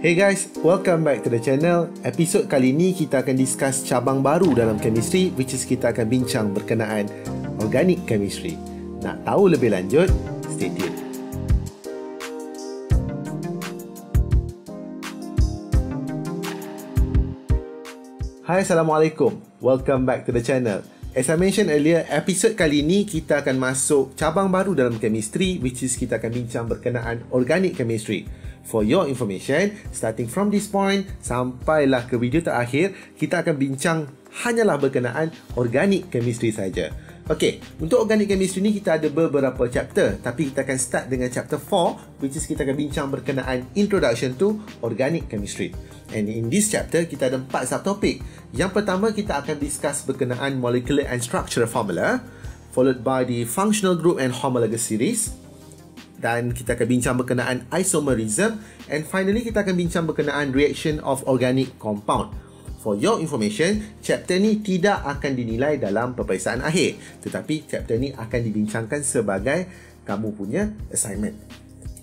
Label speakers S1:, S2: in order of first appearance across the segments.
S1: Hey guys, welcome back to the channel. Episod kali ini kita akan discuss cabang baru dalam chemistry, which is kita akan bincang berkenaan organic chemistry. Nak tahu lebih lanjut? Stay tuned. Hai, Assalamualaikum. Welcome back to the channel. As I mentioned earlier, episod kali ini kita akan masuk cabang baru dalam chemistry, which is kita akan bincang berkenaan organic chemistry. For your information, starting from this point sampailah ke video terakhir, kita akan bincang hanyalah berkenaan organic chemistry saja. Okey, untuk organic chemistry ni kita ada beberapa chapter, tapi kita akan start dengan chapter 4, which is kita akan bincang berkenaan introduction to organic chemistry. And in this chapter kita ada 4 subtopik. Yang pertama kita akan discuss berkenaan molecular and structural formula, followed by the functional group and homologous series. Dan kita akan bincang berkenaan isomerism, and finally kita akan bincang berkenaan reaction of organic compound. For your information, chapter ni tidak akan dinilai dalam peperiksaan akhir, tetapi chapter ni akan dibincangkan sebagai kamu punya assignment.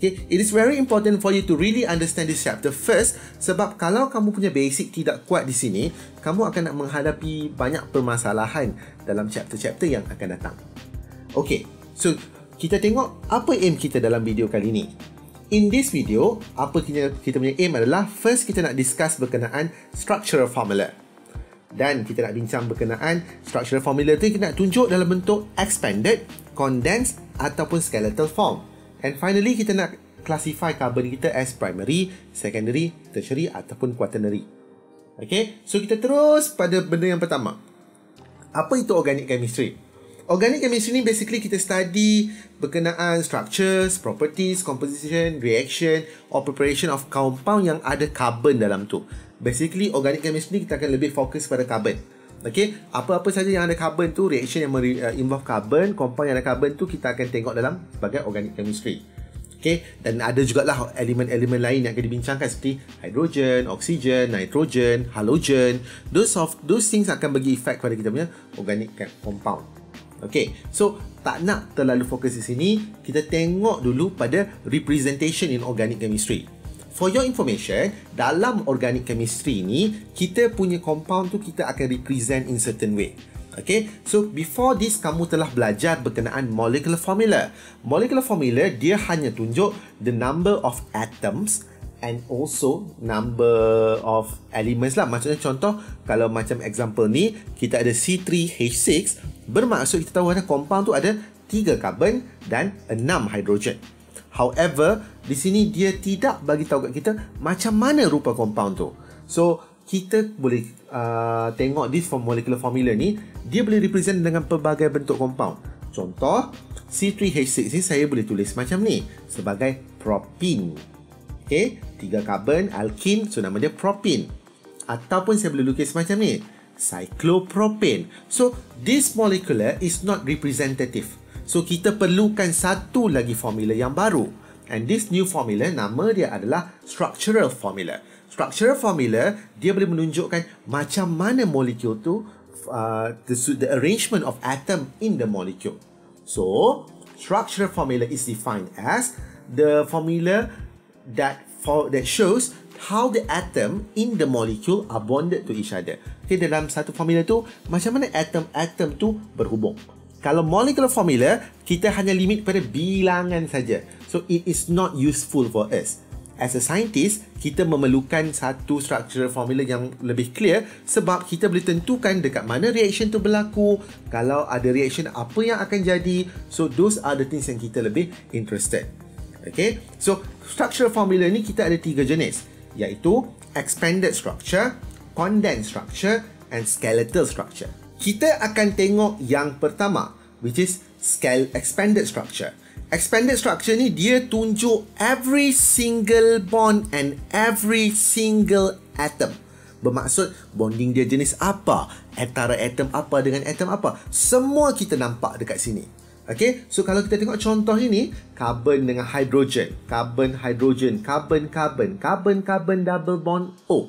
S1: Okay, it is very important for you to really understand this chapter first, sebab kalau kamu punya basic tidak kuat di sini, kamu akan nak menghadapi banyak permasalahan dalam chapter-chapter yang akan datang. Okay, so kita tengok apa aim kita dalam video kali ini. In this video, apa kita punya aim adalah, first kita nak discuss berkenaan structural formula. Dan kita nak bincang berkenaan structural formula tu kita nak tunjuk dalam bentuk expanded, condensed ataupun skeletal form. And finally kita nak classify carbon kita as primary, secondary, tertiary ataupun quaternary. Okay, so kita terus pada benda yang pertama. Apa itu organic chemistry? Organic chemistry ni basically kita study berkenaan structures, properties, composition, reaction or preparation of compound yang ada carbon dalam tu. Basically organic chemistry ni kita akan lebih fokus pada carbon. Okay, apa-apa saja yang ada carbon tu, reaction yang involve carbon, compound yang ada carbon tu kita akan tengok dalam sebagai organic chemistry. Okay, dan ada jugalah elemen-elemen lain yang akan dibincangkan seperti hydrogen, oxygen, nitrogen, halogen. Those things akan bagi efek pada kita punya organic compound. Okay, so tak nak terlalu fokus di sini, kita tengok dulu pada representation in organic chemistry. For your information, dalam organic chemistry ni, kita punya compound tu kita akan represent in certain way. Okay, so before this kamu telah belajar berkenaan molecular formula. Molecular formula dia hanya tunjuk the number of atoms and also number of elements lah. Maksudnya contoh, kalau macam example ni, kita ada C3H6, bermaksud kita tahu ada compound tu ada 3 carbon dan 6 hydrogen. However, di sini dia tidak bagi tahu kat kita macam mana rupa compound tu. So, kita boleh tengok this molecular formula ni, dia boleh represent dengan pelbagai bentuk compound. Contoh, C3H6 ni saya boleh tulis macam ni, sebagai propene. Okay, 3 carbon, alkene, so nama dia propene. Ataupun saya boleh lukis macam ni, cyclopropane. So, this molecular is not representative. So, kita perlukan satu lagi formula yang baru. And this new formula, nama dia adalah structural formula. Structural formula, dia boleh menunjukkan macam mana molekul tu, the arrangement of atom in the molecule. So, structural formula is defined as the formula that shows how the atom in the molecule are bonded to each other. Okay, dalam satu formula tu, macam mana atom-atom tu berhubung. Kalau molecular formula, kita hanya limit pada bilangan saja. So, it is not useful for us. As a scientist, kita memerlukan satu structural formula yang lebih clear, sebab kita boleh tentukan dekat mana reaction tu berlaku, kalau ada reaction apa yang akan jadi. So, those are the things yang kita lebih interested. Okay, so structural formula ni kita ada 3 jenis, iaitu expanded structure, condensed structure and skeletal structure. Kita akan tengok yang pertama, which is expanded structure. Expanded structure ni dia tunjuk every single bond and every single atom. Bermaksud bonding dia jenis apa, antara atom apa dengan atom apa, semua kita nampak dekat sini. Okay, so kalau kita tengok contoh ini, carbon dengan hydrogen, carbon, hydrogen, carbon, carbon, carbon, carbon double bond O,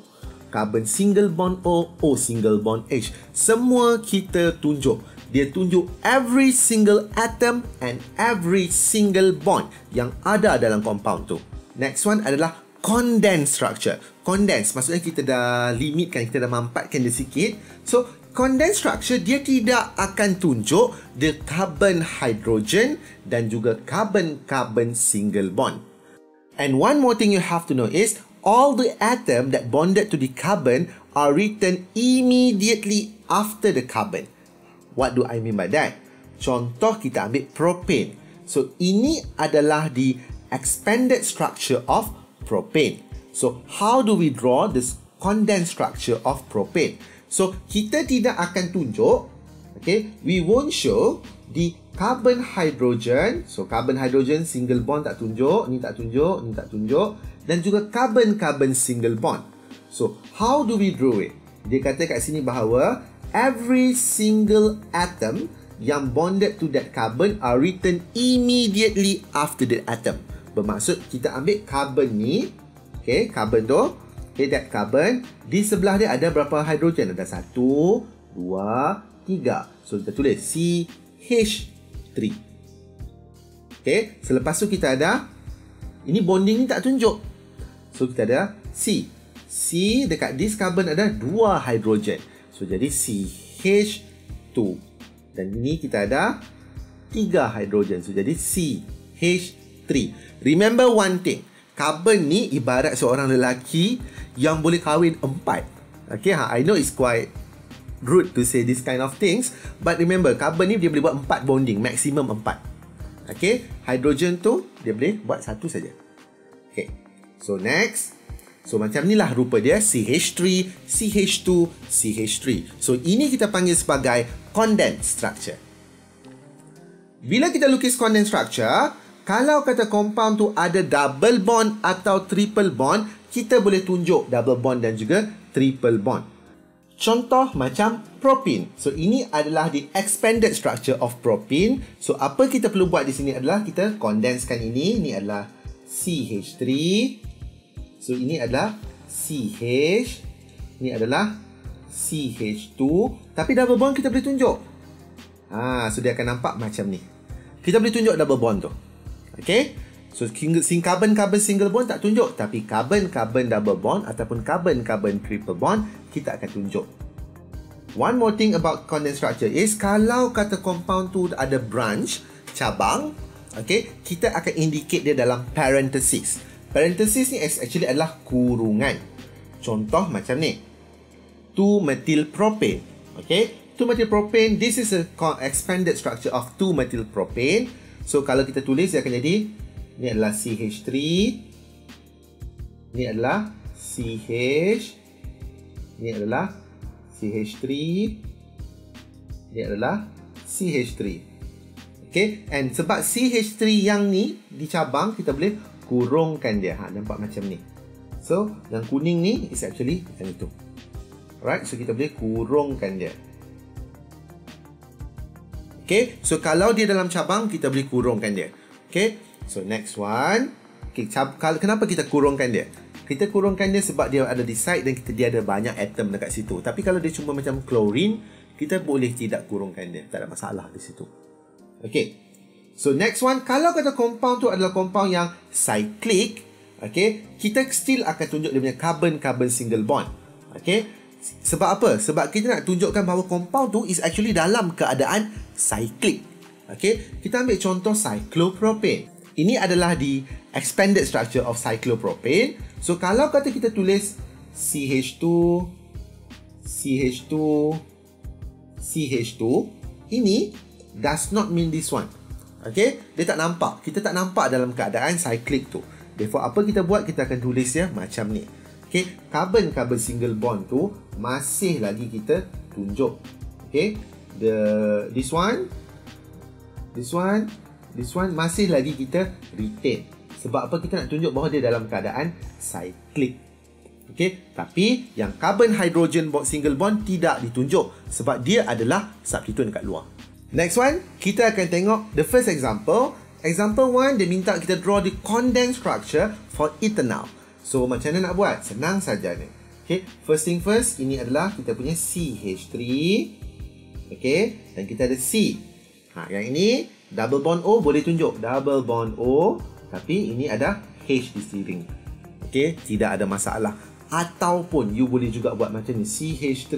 S1: carbon single bond O, O single bond H. Semua kita tunjuk. Dia tunjuk every single atom and every single bond yang ada dalam compound tu. Next one adalah condensed structure. Condensed maksudnya kita dah limitkan, kita dah mampatkan dia sikit. So condensed structure dia tidak akan tunjuk the carbon hydrogen dan juga carbon single bond. And one more thing you have to know is all the atom that bonded to the carbon are written immediately after the carbon. What do I mean by that? Contoh kita ambil propane. So ini adalah the expanded structure of propane. So how do we draw this condensed structure of propane? So kita tidak akan tunjuk, okay, we won't show the carbon hydrogen. So carbon hydrogen single bond tak tunjuk, ni tak tunjuk, ni tak tunjuk, dan juga carbon single bond. So how do we draw it? Dia kata kat sini bahawa every single atom yang bonded to that carbon are written immediately after the atom. Bermaksud kita ambil carbon ni, okay, carbon tu, okay, that carbon, di sebelah dia ada berapa hidrogen? Ada 1, 2, 3. So kita tulis CH3. Okay, selepas tu kita ada, ini bonding ni tak tunjuk. So kita ada C. C dekat this carbon ada 2 hidrogen. So jadi CH2. Dan ini kita ada 3 hidrogen. So jadi CH3. Remember one thing. Carbon ni ibarat seorang lelaki yang boleh kahwin 4. Okay, I know it's quite rude to say this kind of things. But remember, carbon ni dia boleh buat 4 bonding. Maximum 4. Okay, hydrogen tu dia boleh buat 1 saja. Okay, so next. So macam ni lah rupa dia, CH3, CH2, CH3. So ini kita panggil sebagai condensed structure. Bila kita lukis condensed structure, kalau kata compound tu ada double bond atau triple bond, kita boleh tunjuk double bond dan juga triple bond. Contoh macam propane. So ini adalah the expanded structure of propane. So apa kita perlu buat di sini adalah kita condensekan ini. Ini adalah CH3. So ini adalah CH. Ini adalah CH2. Tapi double bond kita boleh tunjuk. So dia akan nampak macam ni. Kita boleh tunjuk double bond tu. Okay. So carbon single bond tak tunjuk. Tapi carbon double bond ataupun carbon triple bond kita akan tunjuk. One more thing about condensed structure is kalau kata compound tu ada branch, cabang, okay, kita akan indicate dia dalam parenthesis. Parenthesis ni actually adalah kurungan. Contoh macam ni. 2-methylpropane. Okay. 2-methylpropane, this is a expanded structure of 2-methylpropane. So kalau kita tulis dia akan jadi, ni adalah CH3. Ni adalah CH. Ni adalah CH3. Ni adalah CH3. Okay. And sebab CH3 yang ni dicabang, kita boleh kurungkan dia. Nampak macam ni. So, yang kuning ni is actually macam itu. Alright, so kita boleh kurungkan dia. Okay, so kalau dia dalam cabang, kita boleh kurungkan dia. Okay, so next one. Okay, kenapa kita kurungkan dia? Kita kurungkan dia sebab dia ada di side dan dia ada banyak atom dekat situ. Tapi kalau dia cuma macam chlorine, kita boleh tidak kurungkan dia. Tak ada masalah di situ. Okay. So next one, kalau kata compound tu adalah compound yang cyclic, okay, kita still akan tunjuk dia punya carbon single bond. Okay. Sebab apa? Sebab kita nak tunjukkan bahawa compound tu is actually dalam keadaan cyclic. Okay. Kita ambil contoh cyclopropane. Ini adalah the expanded structure of cyclopropane. So kalau kata kita tulis CH2, CH2, CH2, ini does not mean this one. Okay, dia tak nampak. Kita tak nampak dalam keadaan cyclic tu. Therefore, apa kita buat? Kita akan tulis dia macam ni. Okay, carbon single bond tu masih lagi kita tunjuk. Okay, this one masih lagi kita retain. Sebab apa? Kita nak tunjuk bahawa dia dalam keadaan cyclic. Okay, tapi yang carbon hydrogen single bond tidak ditunjuk sebab dia adalah substituent kat luar. Next one, kita akan tengok the first example. Example 1, dia minta kita draw the condensed structure for ethanol. So, macam mana nak buat? Senang saja ni. Okay, first thing first, ini adalah kita punya CH3. Okay, dan kita ada C. Yang ini, double bond O boleh tunjuk. Double bond O, tapi ini ada H di sini. Okay, tidak ada masalah. Ataupun you boleh juga buat macam ni, CH3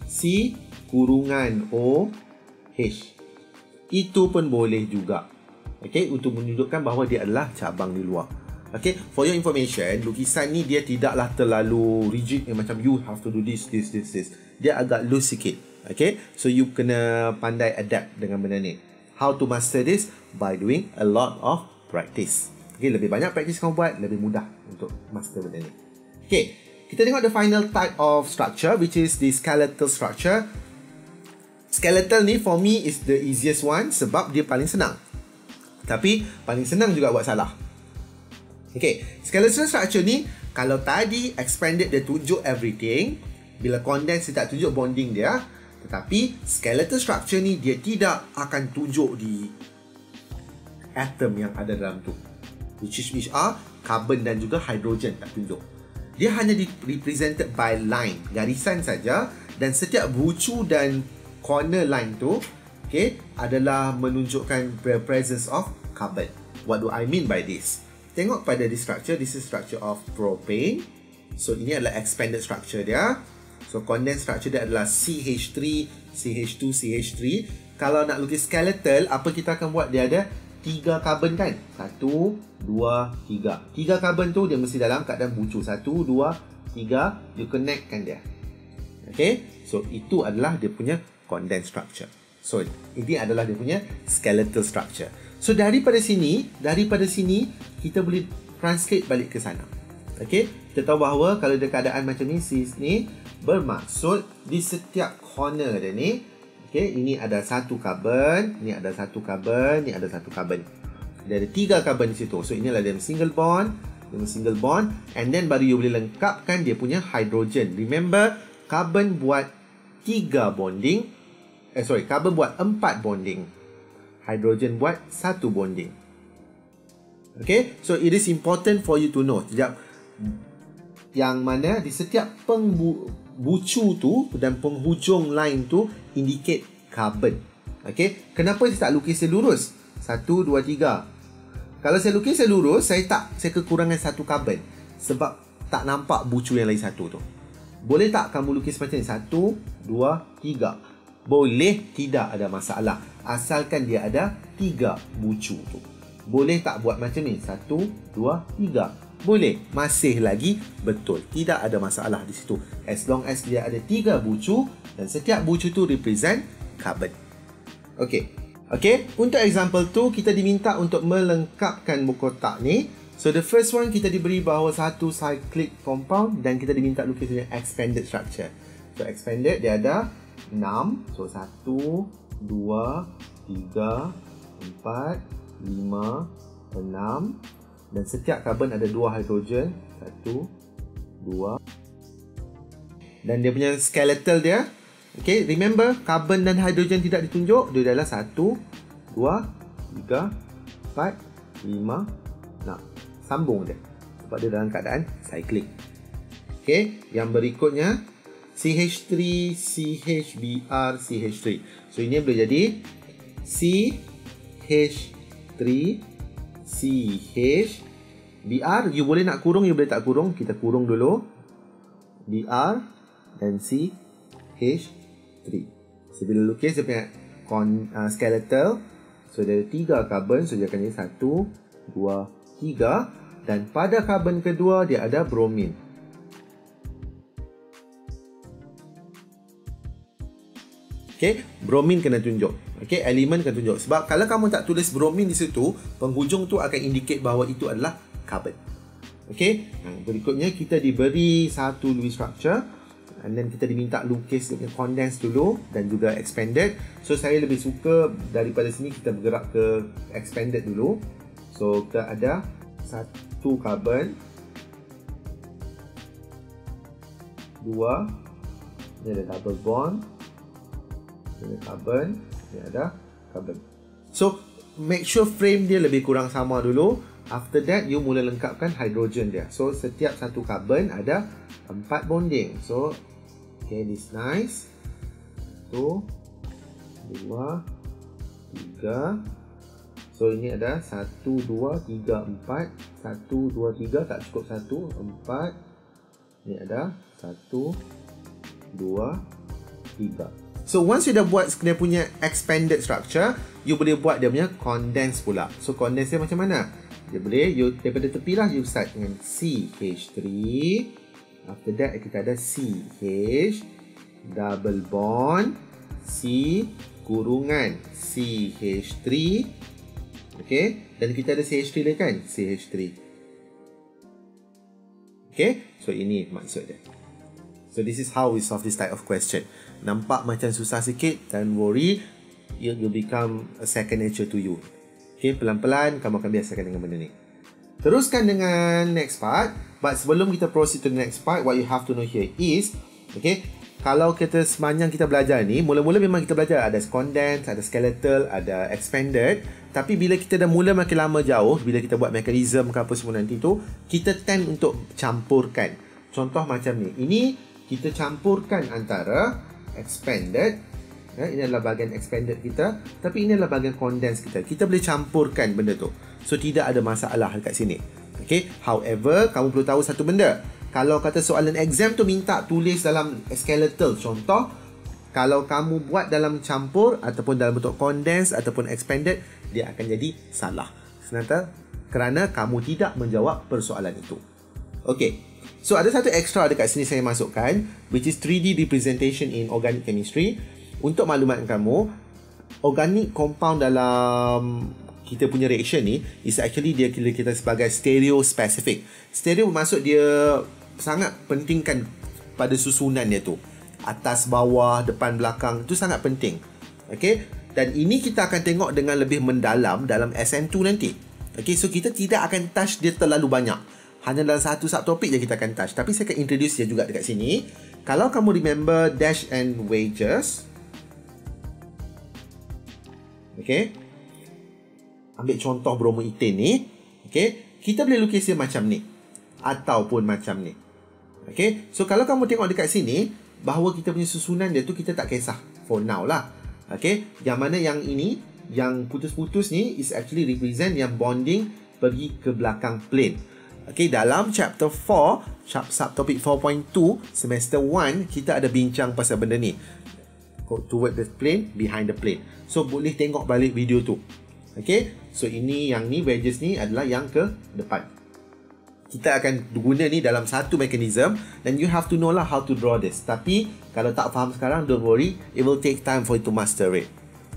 S1: C kurungan OH. Itu pun boleh juga. Okay, untuk menunjukkan bahawa dia adalah cabang di luar. Okay, for your information, lukisan ni dia tidaklah terlalu rigid yang macam you have to do this. Dia agak loose sikit. Okay, so you kena pandai adapt dengan benda ni. How to master this? By doing a lot of practice. Okay, lebih banyak practice kamu buat, lebih mudah untuk master benda ni. Okay, kita tengok the final type of structure, which is the skeletal structure. Skeletal ni for me is the easiest one sebab dia paling senang. Tapi paling senang juga buat salah. Okay, skeletal structure ni, kalau tadi expanded dia tunjuk everything, bila condense dia tak tunjuk bonding dia. Tetapi skeletal structure ni dia tidak akan tunjuk di atom yang ada dalam tu, which are carbon dan juga hydrogen, tak tunjuk. Dia hanya represented by line, garisan saja, dan setiap bucu dan corner line tu, okay, adalah menunjukkan the presence of carbon. What do I mean by this? Tengok pada this structure, this is structure of propane. So ini adalah expanded structure dia. So condensed structure dia adalah CH3, CH2, CH3. Kalau nak lukis skeletal, apa kita akan buat? Dia ada 3 carbon kan? 1, 2, 3. 3 carbon tu dia mesti dalam keadaan bucu. 1, 2, 3. You connectkan dia. Okay? So itu adalah dia punya condensed structure. So ini adalah dia punya skeletal structure. So daripada sini kita boleh translate balik ke sana. Okay? Kita tahu bahawa kalau ada keadaan macam ni, cis ni bermaksud di setiap corner dia ni, okay, ini ada 1 carbon, ni ada 1 carbon, ni ada 1 carbon. Dia ada 3 carbon di situ. So inilah dia single bond, and then baru you boleh lengkapkan dia punya hydrogen. Remember, carbon buat 3 bonding, carbon buat 4 bonding, hydrogen buat 1 bonding. Okay, so it is important for you to know yang mana di setiap bucu tu dan penghujung line tu indicate carbon. Okay, kenapa saya tak lukis dia lurus? 1, 2, 3. Kalau saya lukis dia lurus, saya kekurangan 1 carbon sebab tak nampak bucu yang lain 1 tu. Boleh tak kamu lukis macam ni? 1, 2, 3. Boleh, tidak ada masalah. Asalkan dia ada 3 bucu tu. Boleh tak buat macam ni? 1, 2, 3. Boleh, masih lagi betul. Tidak ada masalah di situ. As long as dia ada 3 bucu dan setiap bucu tu represent carbon. Okay. Okay, untuk example tu kita diminta untuk melengkapkan muka kotak ni. So the first one kita diberi bahawa 1 cyclic compound dan kita diminta lukis dia expanded structure. So expanded dia ada 6. So 1, 2, 3, 4, 5, 6. Dan setiap carbon ada 2 hydrogen. 1, 2. Dan dia punya skeletal dia, okay, remember carbon dan hydrogen tidak ditunjuk. Dia adalah 1, 2, 3, 4, 5, 6. Sambung dia sebab dia dalam keadaan cyclic. Okay, yang berikutnya CH3, CHBr, CH3. So ini boleh jadi CH3, CH, Br, you boleh nak kurung, you boleh tak kurung. Kita kurung dulu Br dan CH3. So bila lukis dia punya skeletal, so dia ada 3 carbon. So dia akan jadi 1, 2, 3. Dan pada carbon kedua dia ada bromin. Okay, bromin kena tunjuk. Okay, elemen kena tunjuk. Sebab kalau kamu tak tulis bromin di situ, penghujung tu akan indicate bahawa itu adalah carbon. Okay, berikutnya kita diberi 1 Lewis structure, and then kita diminta lukis condense dulu dan juga expanded. So saya lebih suka daripada sini kita bergerak ke expanded dulu. So kita ada 1 carbon, 2, ni ada double bond, ini carbon, ini ada carbon. So make sure frame dia lebih kurang sama dulu. After that you mula lengkapkan hydrogen dia. So setiap 1 carbon ada 4 bonding. So okay, this nice. 1, 2, 3. So ini ada 1, 2, 3, 4. 1, 2, 3 tak cukup 1, 4. Ini ada 1, 2, 3. So once you dah buat dia punya expanded structure, you boleh buat dia punya condensed pula. So condensed dia macam mana? Dia boleh, daripada tepi lah, you start dengan CH3. After that kita ada CH, double bond, C, kurungan CH3. Okay, dan kita ada CH3 lagi kan? CH3. Okay, so ini maksud dia. So this is how we solve this type of question. Nampak macam susah sikit, don't worry, it will become a second nature to you. Okay, pelan-pelan kamu akan biasakan dengan benda ni. Teruskan dengan next part. But sebelum kita proceed to the next part, what you have to know here is, okay, kalau kita sepanjang kita belajar ni, mula-mula memang kita belajar ada condensed, ada skeletal, ada expanded. Tapi bila kita dah mula makin lama jauh, bila kita buat mekanisme ke apa semua nanti tu, kita tend untuk campurkan. Contoh macam ni. Ini kita campurkan antara expanded, ini adalah bahagian expanded kita, tapi ini adalah bahagian condensed kita. Kita boleh campurkan benda tu. So tidak ada masalah dekat sini. Okay. However, kamu perlu tahu satu benda. Kalau kata soalan exam tu minta tulis dalam skeletal, contoh, kalau kamu buat dalam campur ataupun dalam bentuk condensed ataupun expanded, dia akan jadi salah. Senata kerana kamu tidak menjawab persoalan itu. Okay. So ada satu extra dekat sini saya masukkan, which is 3D representation in organic chemistry. Untuk maklumat kamu, organic compound dalam kita punya reaction ni is actually dia kita sebagai stereo specific. Stereo bermaksud dia sangat pentingkan pada susunan dia tu. Atas, bawah, depan, belakang, tu sangat penting. Okay? Dan ini kita akan tengok dengan lebih mendalam dalam SN2 nanti. Okay? So kita tidak akan touch dia terlalu banyak. Hanya dalam satu subtopik je kita akan touch. Tapi saya akan introduce dia juga dekat sini. Kalau kamu remember dash and wedges, okay, ambil contoh bromoethane ni, okay, kita boleh lukis dia macam ni ataupun macam ni. Okay, so kalau kamu tengok dekat sini bahawa kita punya susunan dia tu kita tak kisah for now lah. Okay, yang mana yang ini, yang putus-putus ni is actually represent yang bonding pergi ke belakang plane. Okay, dalam chapter 4, subtopic 4.2, semester 1, kita ada bincang pasal benda ni. Toward the plane, behind the plane. So, boleh tengok balik video tu. Okay, so ini, yang ni, wedges ni adalah yang ke depan. Kita akan guna ni dalam satu mekanisme, dan you have to know lah how to draw this. Tapi, kalau tak faham sekarang, don't worry, it will take time for you to master it.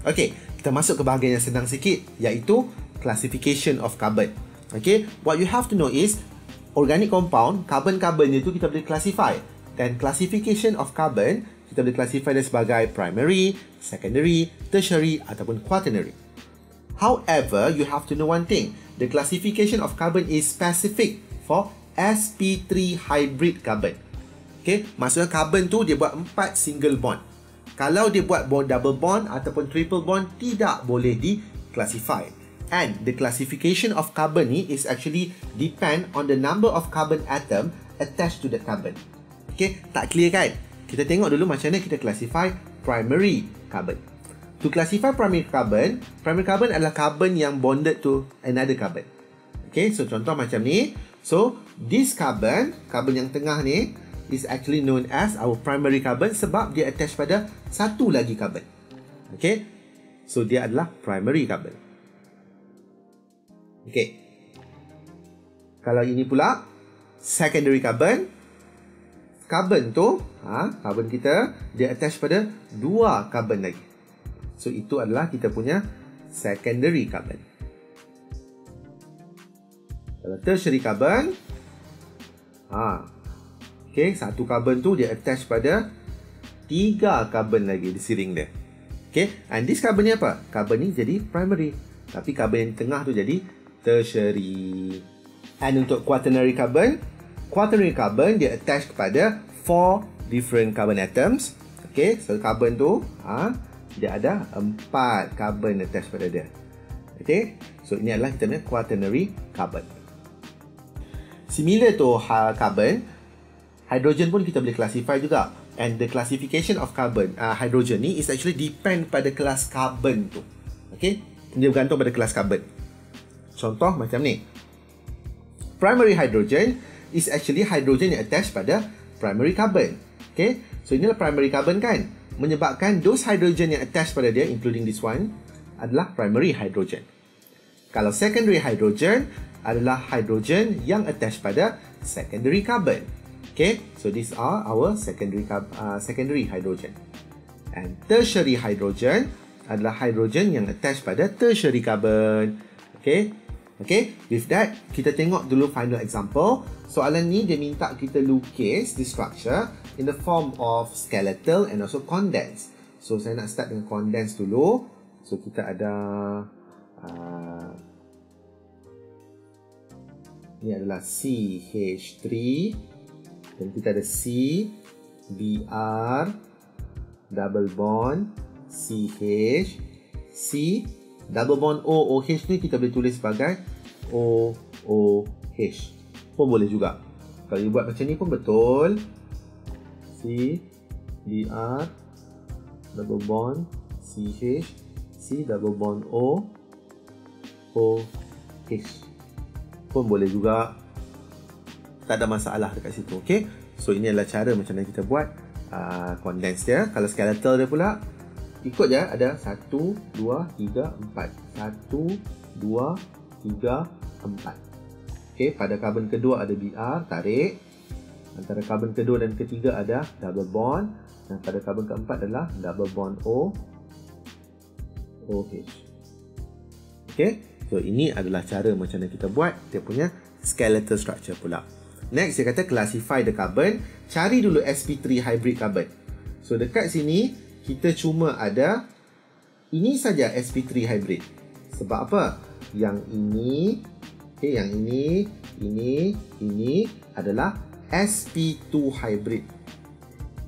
S1: Okay, kita masuk ke bahagian yang senang sikit, iaitu classification of carbon. Okay, what you have to know is organic compound, carbon-carbon itu kita boleh classify. Dan classification of carbon, kita boleh classify dia sebagai primary, secondary, tertiary ataupun quaternary. However, you have to know one thing. The classification of carbon is specific for sp3 hybrid carbon. Okay, maksudnya carbon tu dia buat 4 single bond. Kalau dia buat double bond ataupun triple bond, tidak boleh di-classify. And the classification of carbon ni is actually depend on the number of carbon atom attached to the carbon. Okay, tak clear kan? Kita tengok dulu macam mana kita classify primary carbon. To classify primary carbon adalah carbon yang bonded to another carbon. Okay, so contoh macam ni. So, this carbon yang tengah ni is actually known as our primary carbon sebab dia attach pada satu lagi carbon. Okay, so dia adalah primary carbon. Okay, kalau ini pula secondary carbon. Carbon tu, carbon kita dia attach pada dua carbon lagi. So itu adalah kita punya secondary carbon. Kalau tertiary carbon, okay, satu carbon tu dia attach pada tiga carbon lagi di siring dia. Okay, and this carbon ni apa? Carbon ni jadi primary, tapi carbon yang tengah tu jadi tertiary. And untuk quaternary carbon dia attach kepada 4 different carbon atoms. Okay, so carbon tu dia ada 4 carbon attach pada dia. Okay, so ini adalah kita punya quaternary carbon. Similar to carbon, hydrogen pun kita boleh classify juga. And the classification of carbon, hydrogen ni is actually depend pada kelas carbon tu. Okay, dia bergantung pada kelas karbon. Contoh macam ni. Primary hydrogen is actually hydrogen yang attached pada primary carbon. Okay, so inilah primary carbon kan. Menyebabkan those hydrogen yang attached pada dia, including this one, adalah primary hydrogen. Kalau secondary hydrogen adalah hydrogen yang attached pada secondary carbon. Okay, so these are our secondary hydrogen. And tertiary hydrogen adalah hydrogen yang attached pada tertiary carbon. Okay, with that, kita tengok dulu final example. Soalan ni dia minta kita lukis the structure in the form of skeletal and also condensed. So, saya nak start dengan condensed dulu. So, kita ada ni adalah CH3 dan kita ada C, Br, double bond, CH, C, double bond OOH ni kita boleh tulis sebagai OOH pun boleh juga. Kalau you buat macam ni pun betul. C, Br, double bond, CH, C, double bond OOH pun boleh juga. Tak ada masalah dekat situ. Okay, so ini adalah cara macam mana kita buat condense dia. Kalau skeletal dia pula, ikut je, ada 1, 2, 3, 4. 1, 2, 3, 4. Okay, pada karbon kedua ada Br, tarik. Antara karbon kedua dan ketiga ada double bond. Dan pada karbon keempat adalah double bond OH. Okay, so ini adalah cara macam mana kita buat dia punya skeletal structure pula. Next, dia kata classify the carbon. Cari dulu sp3 hybrid carbon. So, dekat sini, kita cuma ada ini saja sp3 hybrid. Sebab apa? Yang ini, okay, yang ini adalah sp2 hybrid.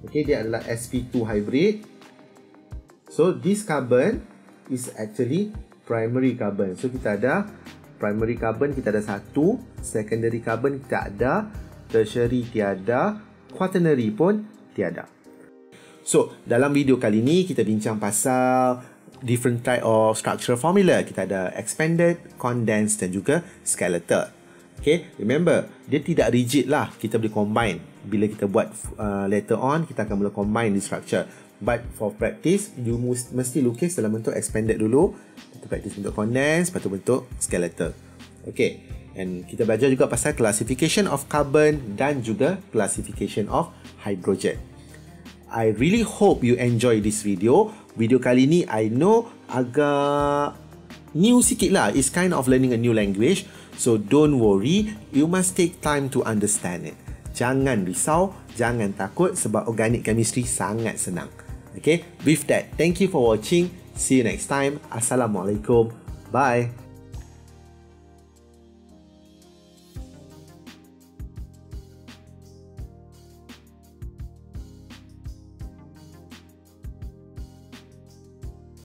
S1: Okay, dia adalah sp2 hybrid. So, this carbon is actually primary carbon. So, kita ada primary carbon, kita ada 1, secondary carbon kita ada, tertiary tiada, quaternary pun tiada. So, dalam video kali ni kita bincang pasal different type of structural formula. Kita ada expanded, condensed dan juga skeletal. Okay, remember, dia tidak rigid lah. Kita boleh combine. Bila kita buat later on, kita akan boleh combine the structure. But for practice, you mesti lukis dalam bentuk expanded dulu. Kita practice bentuk condensed, lepas tu bentuk skeletal. Okay, and kita belajar juga pasal classification of carbon dan juga classification of hydrogen. I really hope you enjoy this video. Video kali ni I know agak new sikit lah. It's kind of learning a new language. So don't worry, you must take time to understand it. Jangan risau, jangan takut sebab organic chemistry sangat senang. Okay, with that, thank you for watching. See you next time. Assalamualaikum. Bye.